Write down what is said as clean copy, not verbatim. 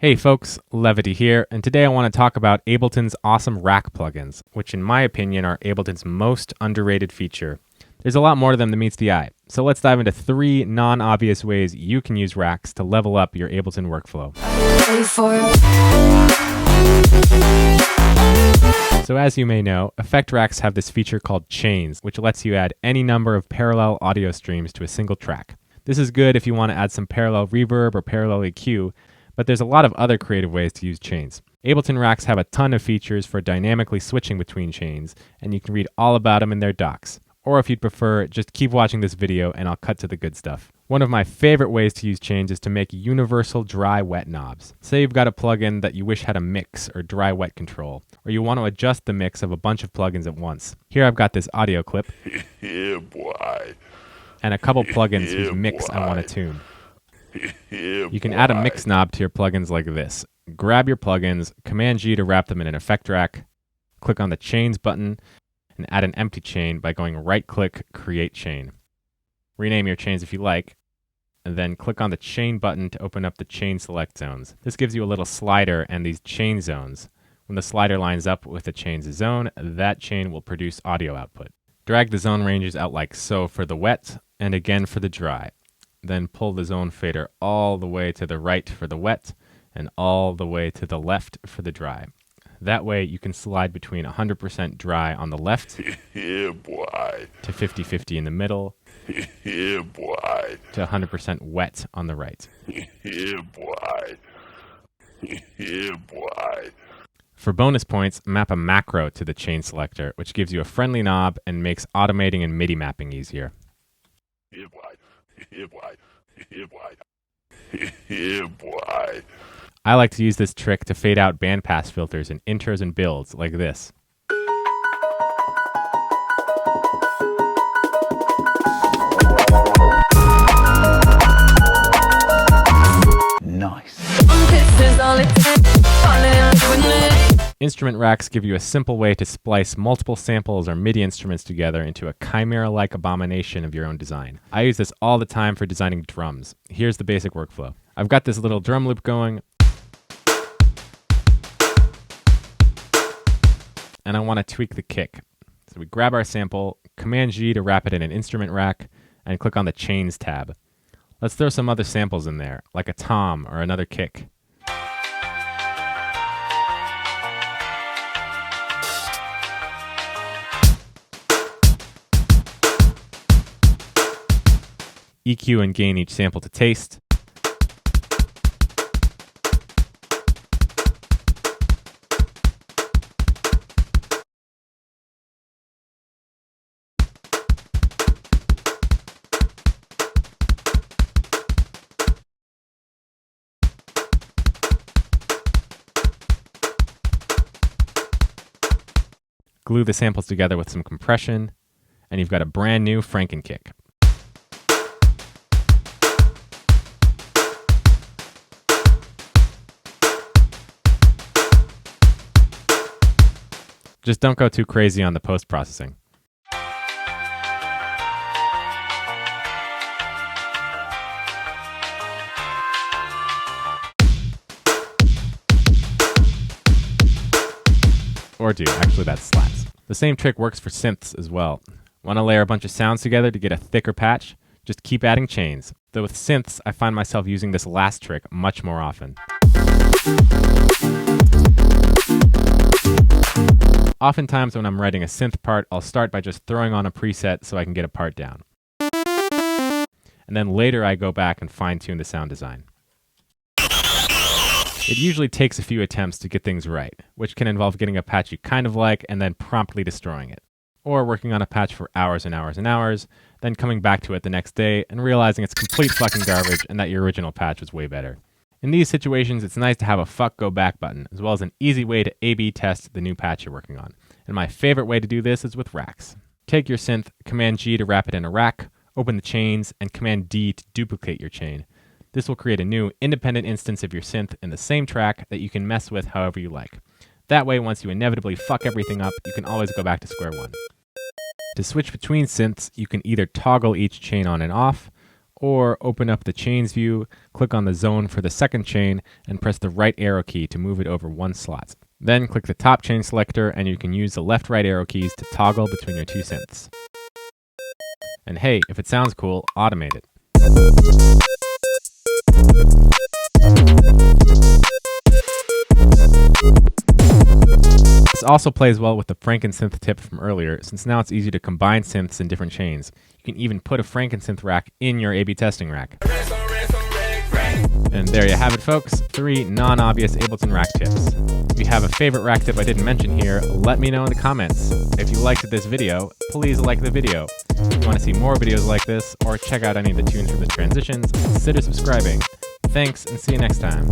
Hey folks, Levity here, and today I want to talk about Ableton's awesome rack plugins, which in my opinion are Ableton's most underrated feature. There's a lot more to them than meets the eye, so let's dive into 3 non-obvious ways you can use racks to level up your Ableton workflow. So as you may know, effect racks have this feature called chains, which lets you add any number of parallel audio streams to a single track. This is good if you want to add some parallel reverb or parallel EQ, but there's a lot of other creative ways to use chains. Ableton racks have a ton of features for dynamically switching between chains, and you can read all about them in their docs. Or if you'd prefer, just keep watching this video and I'll cut to the good stuff. One of my favorite ways to use chains is to make universal dry-wet knobs. Say you've got a plugin that you wish had a mix or dry-wet control, or you want to adjust the mix of a bunch of plugins at once. Here I've got this audio clip, Yeah, boy. and a couple plugins whose mix I want to tune. You can add a mix knob to your plugins like this. Grab your plugins, Command-G to wrap them in an effect rack, click on the Chains button, and add an empty chain by going right-click, Create Chain. Rename your chains if you like, and then click on the Chain button to open up the Chain Select zones. This gives you a little slider and these chain zones. When the slider lines up with the chain's zone, that chain will produce audio output. Drag the zone ranges out like so for the wet, and again for the dry. Then pull the zone fader all the way to the right for the wet and all the way to the left for the dry. That way you can slide between 100% dry on the left Yeah, boy. to 50-50 in the middle Yeah, boy. to 100% wet on the right. Yeah, boy. Yeah, boy. For bonus points, map a macro to the chain selector, which gives you a friendly knob and makes automating and MIDI mapping easier. Yeah, boy. Yeah, boy. Yeah, boy. Yeah, boy. I like to use this trick to fade out bandpass filters in intros and builds like this. Nice. Instrument racks give you a simple way to splice multiple samples or MIDI instruments together into a chimera-like abomination of your own design. I use this all the time for designing drums. Here's the basic workflow. I've got this little drum loop going, and I want to tweak the kick. So we grab our sample, Command-G to wrap it in an instrument rack, and click on the Chains tab. Let's throw some other samples in there, like a tom or another kick. EQ and gain each sample to taste. Glue the samples together with some compression, and you've got a brand new Franken kick. Just don't go too crazy on the post-processing. Or do, actually that slaps. The same trick works for synths as well. Want to layer a bunch of sounds together to get a thicker patch? Just keep adding chains. Though with synths, I find myself using this last trick much more often. Oftentimes when I'm writing a synth part, I'll start by just throwing on a preset so I can get a part down. And then later I go back and fine-tune the sound design. It usually takes a few attempts to get things right, which can involve getting a patch you kind of like and then promptly destroying it. Or working on a patch for hours and hours and hours, then coming back to it the next day and realizing it's complete fucking garbage and that your original patch was way better. In these situations, it's nice to have a fuck go back button, as well as an easy way to A/B test the new patch you're working on. And my favorite way to do this is with racks. Take your synth, Command-G to wrap it in a rack, open the chains, and Command-D to duplicate your chain. This will create a new independent instance of your synth in the same track that you can mess with however you like. That way, once you inevitably fuck everything up, you can always go back to square one. To switch between synths, you can either toggle each chain on and off, or open up the chains view, click on the zone for the second chain, and press the right arrow key to move it over one slot. Then click the top chain selector, and you can use the left-right arrow keys to toggle between your two synths. And hey, if it sounds cool, automate it. This also plays well with the Franken-synth tip from earlier, since now it's easy to combine synths in different chains. You can even put a Franken-synth rack in your A/B testing rack. And there you have it, folks. 3 non-obvious Ableton rack tips. If you have a favorite rack tip I didn't mention here, let me know in the comments. If you liked this video, please like the video. If you want to see more videos like this, or check out any of the tunes from the transitions, consider subscribing. Thanks, and see you next time.